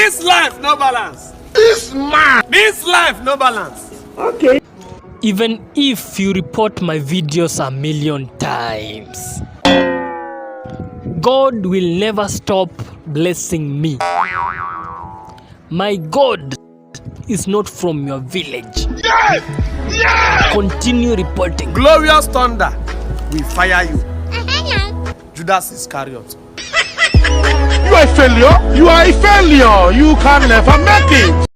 This life no balance. This man. This life no balance. Okay. Even if you report my videos 1,000,000 times, God will never stop blessing me. My God is not from your village. Yes! Yes! Continue reporting. Glorious thunder will fire you. Judas Iscariot. You are a failure. You are a failure. You can never make it.